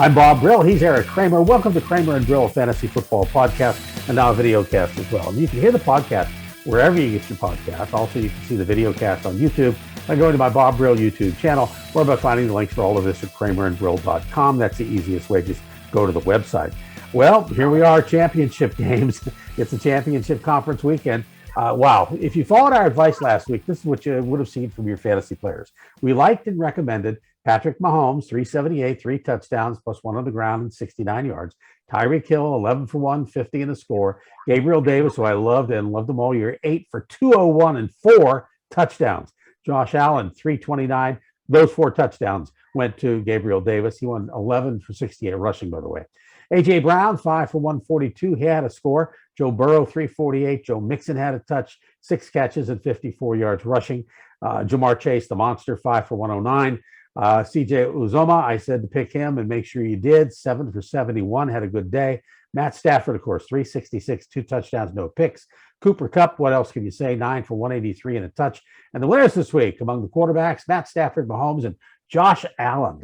I'm Bob Brill. He's Eric Kramer. Welcome to Kramer and Brill Fantasy Football Podcast and now a video cast as well. And you can hear the podcast wherever you get your podcast. Also, you can see the video cast on YouTube by going to my Bob Brill YouTube channel or by finding the links for all of this at kramerandbrill.com. That's the easiest way. Just go to the website. Well, here we are, championship games. It's a championship conference weekend. Wow. If you followed our advice last week, this is what you would have seen from your fantasy players. We liked and recommended Patrick Mahomes, 378, 3 touchdowns, plus 1 on the ground and 69 yards. Tyreek Hill, 11 for 150 in the score. Gabriel Davis, who I loved and loved him all year, 8 for 201 and 4 touchdowns. Josh Allen, 329. Those 4 touchdowns went to Gabriel Davis. He won 11 for 68 rushing, by the way. A.J. Brown, 5 for 142. He had a score. Joe Burrow, 348. Joe Mixon had a touch, 6 catches and 54 yards rushing. Jamar Chase, the monster, 5 for 109. CJ Uzoma, I said to pick him and make sure you did. 7 for 71, had a good day. Matt Stafford, of course, 366, 2 touchdowns, no picks. Cooper Kupp, what else can you say? 9 for 183 and a touch. And the winners this week among the quarterbacks, Matt Stafford, Mahomes, and Josh Allen.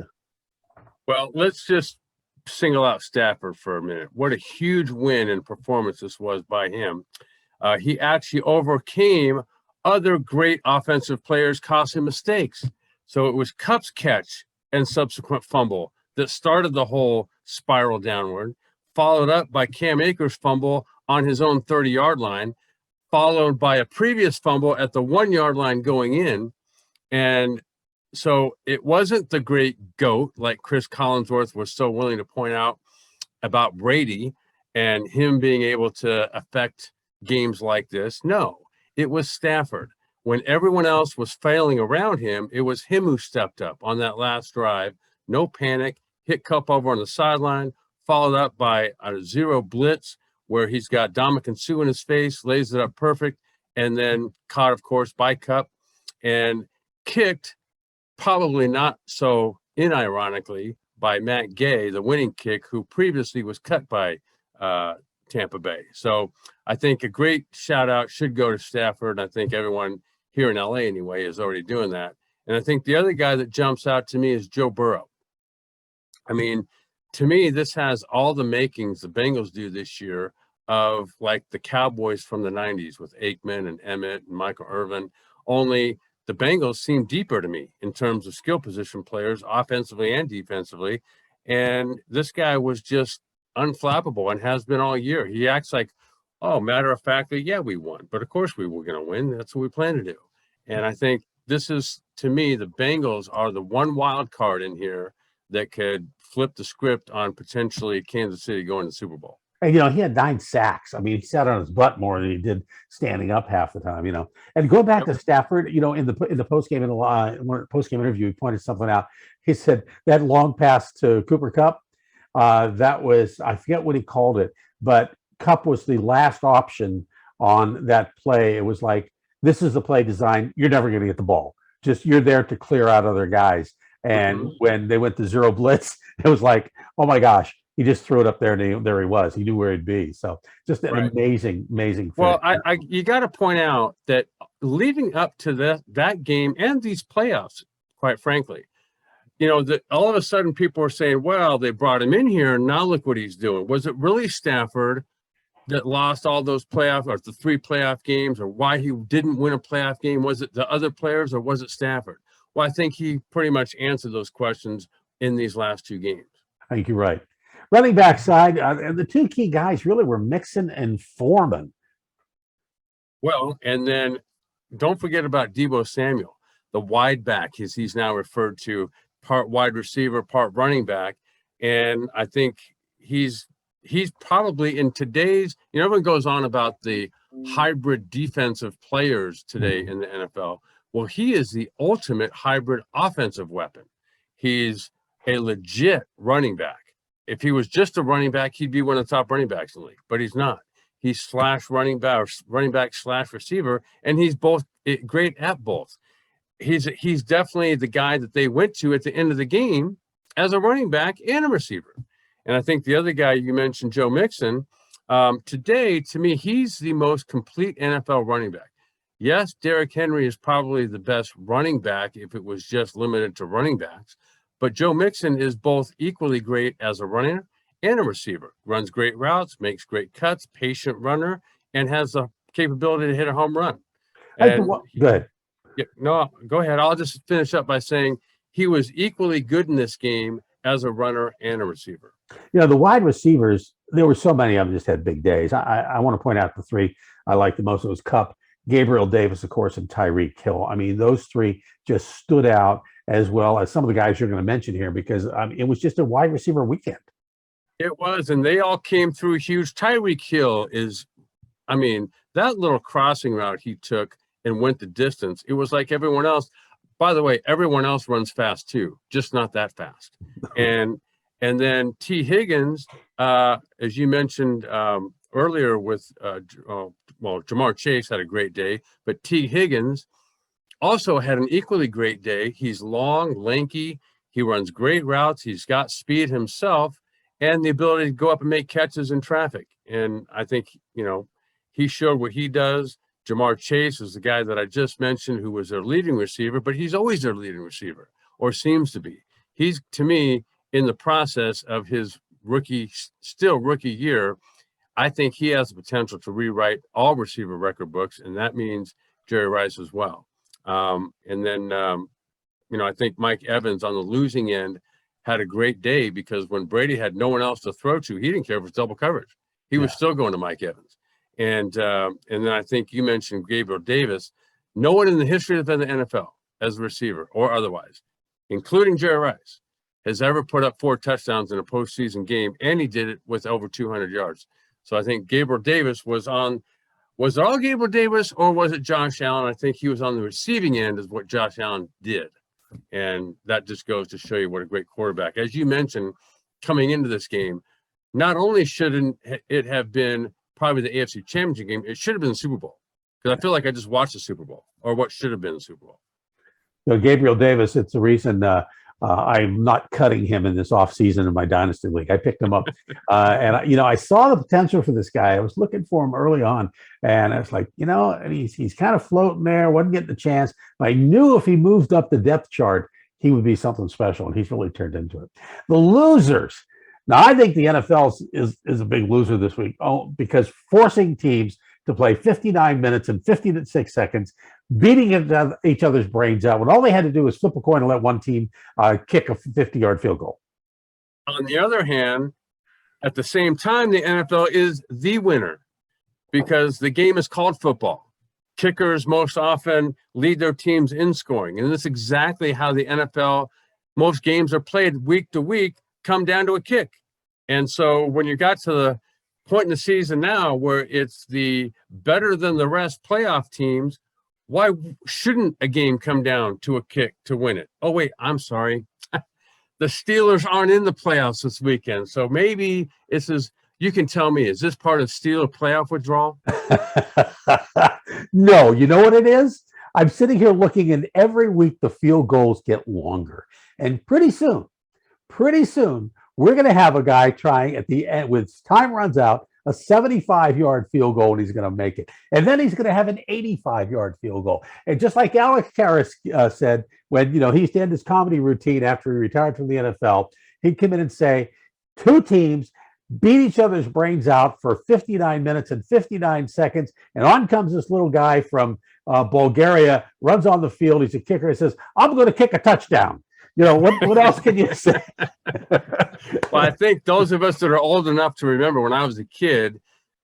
Well, let's just single out Stafford for a minute. What a huge win and performance this was by him. He actually overcame other great offensive players causing mistakes. So it was Kupp's catch and subsequent fumble that started the whole spiral downward, followed up by Cam Akers' fumble on his own 30-yard line, followed by a previous fumble at the 1-yard line going in. And so it wasn't the great GOAT like Chris Collinsworth was so willing to point out about Brady and him being able to affect games like this. No, it was Stafford. When everyone else was failing around him, it was him who stepped up on that last drive. No panic, hit Kupp over on the sideline, followed up by a zero blitz where he's got Dominican Sue in his face, lays it up perfect, and then caught, of course, by Kupp and kicked, probably not so unironically, by Matt Gay, the winning kick, who previously was cut by Tampa Bay. So I think a great shout out should go to Stafford. I think everyone here in LA anyway is already doing that. And I think the other guy that jumps out to me is Joe Burrow. I mean, to me, this has all the makings the Bengals do this year of like the Cowboys from the 90s with Aikman and Emmett and Michael Irvin. Only the Bengals seem deeper to me in terms of skill position players, offensively and defensively. And this guy was just unflappable and has been all year. He acts like, oh, matter of fact, yeah, we won. But of course we were going to win. That's what we plan to do. And I think this is, to me, the Bengals are the one wild card in here that could flip the script on potentially Kansas City going to the Super Bowl. And, he had 9 sacks. I mean, he sat on his butt more than he did standing up half the time, And going back to Stafford, in the post-game interview, he pointed something out. He said that long pass to Cooper Kupp, that was, I forget what he called it, but Kupp was the last option on that play. It was like, this is the play design. You're never going to get the ball. Just you're there to clear out other guys. And when they went to zero blitz, it was like, oh my gosh, he just threw it up there and there he was. He knew where he'd be. So just an amazing fit. Well, you got to point out that leading up to that game and these playoffs, quite frankly, that all of a sudden people were saying, well, they brought him in here and now look what he's doing. Was it really Stafford that lost all those playoff or the 3 playoff games, or why he didn't win a playoff game? Was it the other players or was it Stafford? Well, I think he pretty much answered those questions in these last 2 games. I think you're right. Running back side, the 2 key guys really were Mixon and Foreman. Well, and then don't forget about Deebo Samuel, the wide back. He's now referred to, part wide receiver, part running back. And I think he's probably in today's, everyone goes on about the hybrid defensive players today in the NFL. Well, he is the ultimate hybrid offensive weapon. He's a legit running back. If he was just a running back, he'd be one of the top running backs in the league, but he's not. He's slash running back or running back slash receiver, and he's both great at both. He's definitely the guy that they went to at the end of the game as a running back and a receiver. And I think the other guy you mentioned, Joe Mixon, today, to me, he's the most complete NFL running back. Yes, Derrick Henry is probably the best running back if it was just limited to running backs, But Joe Mixon is both equally great as a runner and a receiver. Runs great routes, makes great cuts, patient runner, and has the capability to hit a home run. And Good. Yeah, no, go ahead. I'll just finish up by saying he was equally good in this game as a runner and a receiver. The wide receivers, there were so many of them just had big days. I want to point out the three I like the most. It was Kupp, Gabriel Davis, of course, and Tyreek Hill. I mean, those three just stood out, as well as some of the guys you're going to mention here, because it was just a wide receiver weekend. It was, and they all came through huge. Tyreek Hill is, that little crossing route he took and went the distance. It was like everyone else. By the way, everyone else runs fast too, just not that fast. And then T. Higgins, as you mentioned earlier with, Jamar Chase had a great day, but T. Higgins also had an equally great day. He's long, lanky. He runs great routes. He's got speed himself and the ability to go up and make catches in traffic. And I think, he showed what he does. Jamar Chase is the guy that I just mentioned, who was their leading receiver, but he's always their leading receiver, or seems to be. He's, to me, in the process of his rookie year, I think he has the potential to rewrite all receiver record books, and that means Jerry Rice as well. And then, I think Mike Evans on the losing end had a great day, because when Brady had no one else to throw to, he didn't care if it was double coverage. He was still going to Mike Evans. And then I think you mentioned Gabriel Davis. No one in the history of the NFL as a receiver or otherwise, including Jerry Rice, has ever put up 4 touchdowns in a postseason game, and he did it with over 200 yards. So I think Gabriel Davis was it all Gabriel Davis, or was it Josh Allen? I think he was on the receiving end, is what Josh Allen did. And that just goes to show you what a great quarterback. As you mentioned, coming into this game, not only shouldn't it have been probably the AFC Championship game, it should have been the Super Bowl. Because I feel like I just watched the Super Bowl, or what should have been the Super Bowl. Gabriel Davis, it's the reason I'm not cutting him in this offseason in my Dynasty League. I picked him up, and I saw the potential for this guy. I was looking for him early on, and I was like, and he's kind of floating there, wasn't getting the chance. But I knew if he moved up the depth chart, he would be something special, and he's really turned into it. The losers. Now, I think the NFL is a big loser this week, because forcing teams to play 59 minutes and 56 seconds, beating each other's brains out, when all they had to do was flip a coin and let one team kick a 50-yard field goal. On the other hand, at the same time, the NFL is the winner, because the game is called football. Kickers most often lead their teams in scoring, and that's exactly how the NFL, most games are played week to week, come down to a kick. And so when you got to the point in the season now where it's the better than the rest playoff teams, why shouldn't a game come down to a kick to win it? Oh, wait, I'm sorry. The Steelers aren't in the playoffs this weekend. So maybe you can tell me, is this part of Steeler playoff withdrawal? No, you know what it is? I'm sitting here looking, and every week the field goals get longer. And pretty soon, we're going to have a guy trying at the end, with time runs out, a 75-yard field goal, and he's going to make it. And then he's going to have an 85-yard field goal. And just like Alex Karras said, when he used to end his comedy routine after he retired from the NFL, he'd come in and say, 2 teams beat each other's brains out for 59 minutes and 59 seconds, and on comes this little guy from Bulgaria, runs on the field, he's a kicker, and says, I'm going to kick a touchdown. What else can you say? Well, I think those of us that are old enough to remember when I was a kid,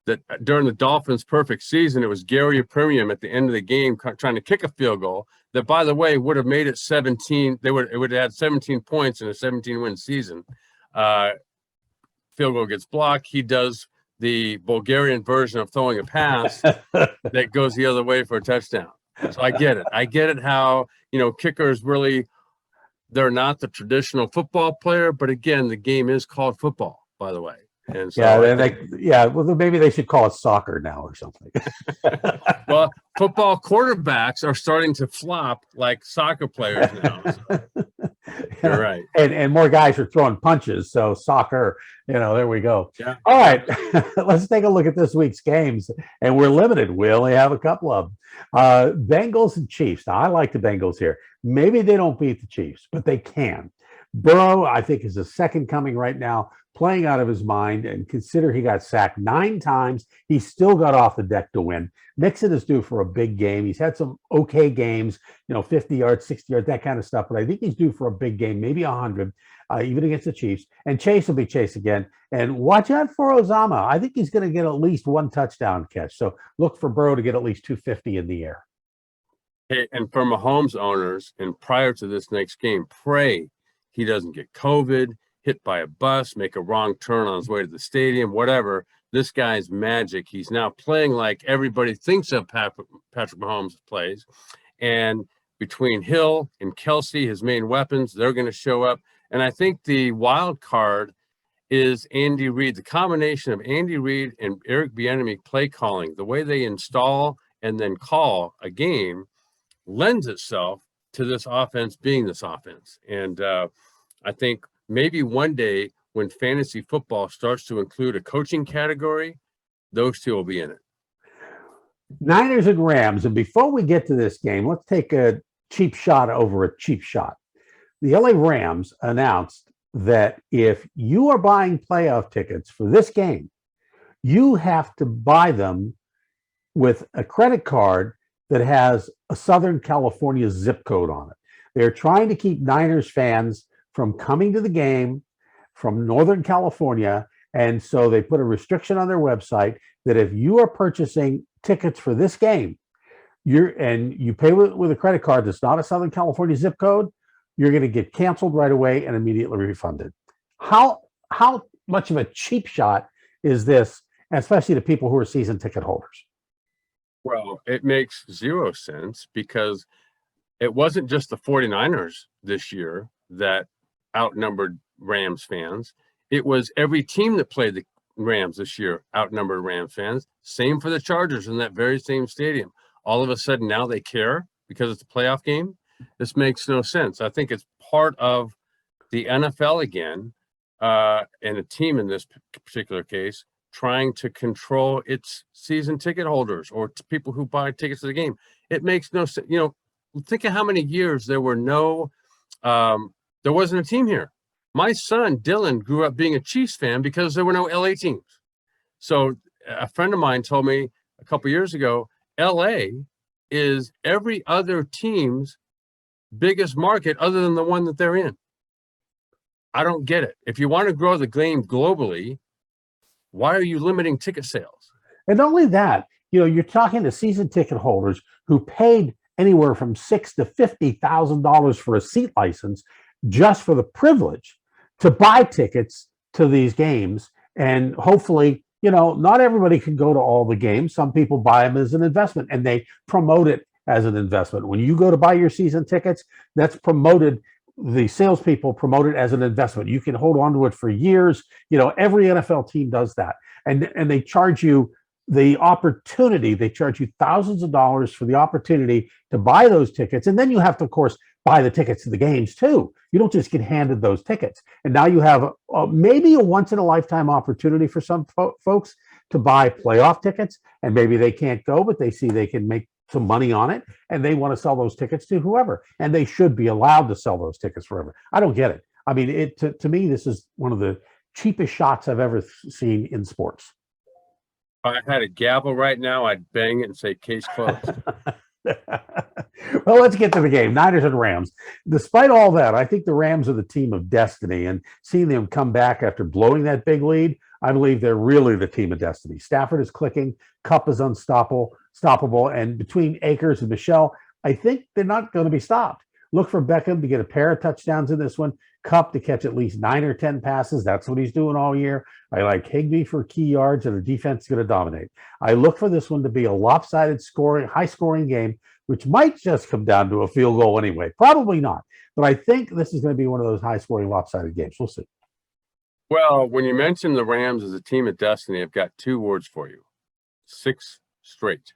that during the Dolphins' perfect season, it was Gary Premium at the end of the game trying to kick a field goal that, by the way, would have made it 17. It would have had 17 points in a 17-win season. Field goal gets blocked. He does the Bulgarian version of throwing a pass that goes the other way for a touchdown. So I get it. I get it how, kickers really, they're not the traditional football player, but again, the game is called football, by the way. And so well, maybe they should call it soccer now or something. Well, football quarterbacks are starting to flop like soccer players now. So. You're right. And more guys are throwing punches. So soccer, there we go. Yeah. All right. Let's take a look at this week's games. And we're limited. We only have a couple of them. Bengals and Chiefs. Now, I like the Bengals here. Maybe they don't beat the Chiefs, but they can. Burrow, I think, is the second coming right now, playing out of his mind. And consider he got sacked 9 times. He still got off the deck to win. Mixon is due for a big game. He's had some okay games, 50 yards, 60 yards, that kind of stuff. But I think he's due for a big game, maybe 100, even against the Chiefs. And Chase will be Chase again. And watch out for Ozama. I think he's going to get at least one touchdown catch. So look for Burrow to get at least 250 in the air. Hey, and for Mahomes owners, and prior to this next game, pray he doesn't get COVID, hit by a bus, make a wrong turn on his way to the stadium, whatever. This guy's magic. He's now playing like everybody thinks of Patrick Mahomes plays. And between Hill and Kelsey, his main weapons, they're going to show up. And I think the wild card is Andy Reid. The combination of Andy Reid and Eric Bieniemy play calling, the way they install and then call a game, lends itself to this offense being this offense. And I think maybe one day when fantasy football starts to include a coaching category, those two will be in it. Niners and Rams. And before we get to this game, let's take a cheap shot over a cheap shot. The LA Rams announced that if you are buying playoff tickets for this game, you have to buy them with a credit card that has a Southern California zip code on it. They're trying to keep Niners fans from coming to the game from Northern California. And so they put a restriction on their website that if you are purchasing tickets for this game, you pay with a credit card that's not a Southern California zip code, you're going to get canceled right away and immediately refunded. How much of a cheap shot is this, especially to people who are season ticket holders? Well, it makes zero sense because it wasn't just the 49ers this year that outnumbered Rams fans. It was every team that played the Rams this year outnumbered Rams fans. Same for the Chargers in that very same stadium. All of a sudden now they care because it's a playoff game. This makes no sense. I think it's part of the NFL again, and a team in this particular case, trying to control its season ticket holders or people who buy tickets to the game. It makes no sense. Think of how many years there wasn't a team here. My son, Dylan, grew up being a Chiefs fan because there were no LA teams. So a friend of mine told me a couple years ago, LA is every other team's biggest market other than the one that they're in. I don't get it. If you want to grow the game globally, why are you limiting ticket sales? And not only that, you're talking to season ticket holders who paid anywhere from $6,000 to $50,000 for a seat license just for the privilege to buy tickets to these games. And hopefully, not everybody can go to all the games. Some people buy them as an investment and they promote it as an investment. When you go to buy your season tickets, that's promoted. The salespeople promote it as an investment. You can hold on to it for years. Every NFL team does that. And they charge you the opportunity. They charge you thousands of dollars for the opportunity to buy those tickets. And then you have to, of course, buy the tickets to the games too. You don't just get handed those tickets. And now you have maybe a once in a lifetime opportunity for some folks to buy playoff tickets. And maybe they can't go, but they see they can make some money on it and they want to sell those tickets to whoever, and they should be allowed to sell those tickets forever. I don't get it. I mean, to me, this is one of the cheapest shots I've ever seen in sports. If I had a gavel right now, I'd bang it and say case closed. Well, let's get to the game. Niners and Rams. Despite all that, I think the Rams are the team of destiny, and seeing them come back after blowing that big lead, I believe they're really the team of destiny. Stafford is clicking. Kupp is unstoppable. And between Akers and Michelle, I think they're not going to be stopped. Look for Beckham to get a pair of touchdowns in this one. Kupp to catch at least 9 or 10 passes. That's what he's doing all year. I like Higbee for key yards, and the defense is going to dominate. I look for this one to be a lopsided high-scoring game, which might just come down to a field goal anyway. Probably not. But I think this is going to be one of those high-scoring, lopsided games. We'll see. Well, when you mention the Rams as a team of destiny, I've got 2 words for you. 6 straight.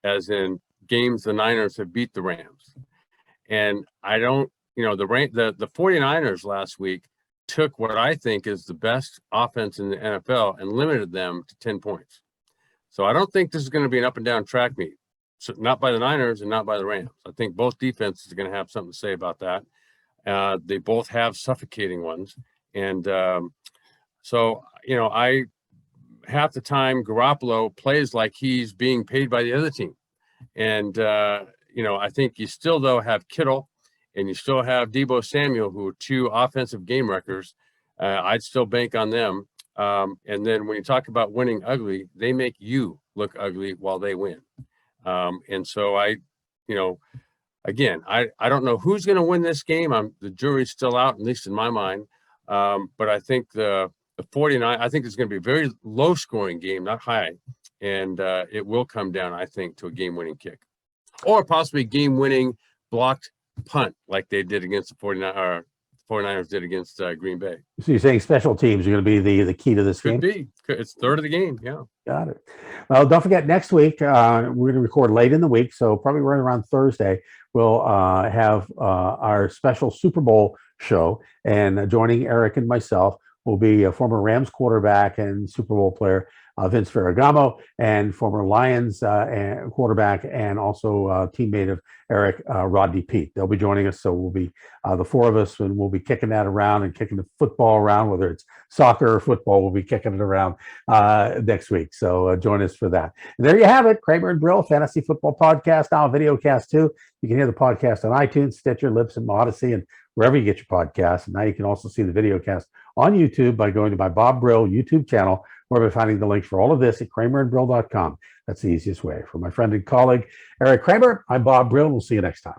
As in games the Niners have beat the Rams. And I don't, the 49ers last week took what I think is the best offense in the NFL and limited them to 10 points. So I don't think this is going to be an up and down track meet. So not by the Niners and not by the Rams. I think both defenses are going to have something to say about that. They both have suffocating ones. And so, I half the time Garoppolo plays like he's being paid by the other team. And, I think you still, though, have Kittle and you still have Deebo Samuel, who are two offensive game wreckers. I'd still bank on them. And then when you talk about winning ugly, they make you look ugly while they win. And so again, I don't know who's going to win this game. The jury's still out, at least in my mind. But I think the 49, I think it's going to be a very low scoring game, not high. And it will come down, I think, to a game-winning kick, or possibly game-winning blocked punt like they did against the 49ers did against Green Bay. So you're saying special teams are going to be the key to this game? Could be. It's third of the game, yeah. Got it. Well, don't forget, next week, we're going to record late in the week, so probably right around Thursday, we'll have our special Super Bowl show, and joining Eric and myself will be a former Rams quarterback and Super Bowl player, Vince Ferragamo, and former Lions quarterback and also teammate of Eric, Rodney Peete. They'll be joining us, so we'll be the four of us, and we'll be kicking that around and kicking the football around, whether it's soccer or football, we'll be kicking it around next week. So join us for that. And there you have it, Kramer and Brill, Fantasy Football Podcast, now video cast too. You can hear the podcast on iTunes, Stitcher, Libsyn, Odyssey, and wherever you get your podcasts. And now you can also see the video cast on YouTube by going to my Bob Brill YouTube channel, or by finding the links for all of this at kramerandbrill.com. That's the easiest way. For my friend and colleague, Eric Kramer, I'm Bob Brill. We'll see you next time.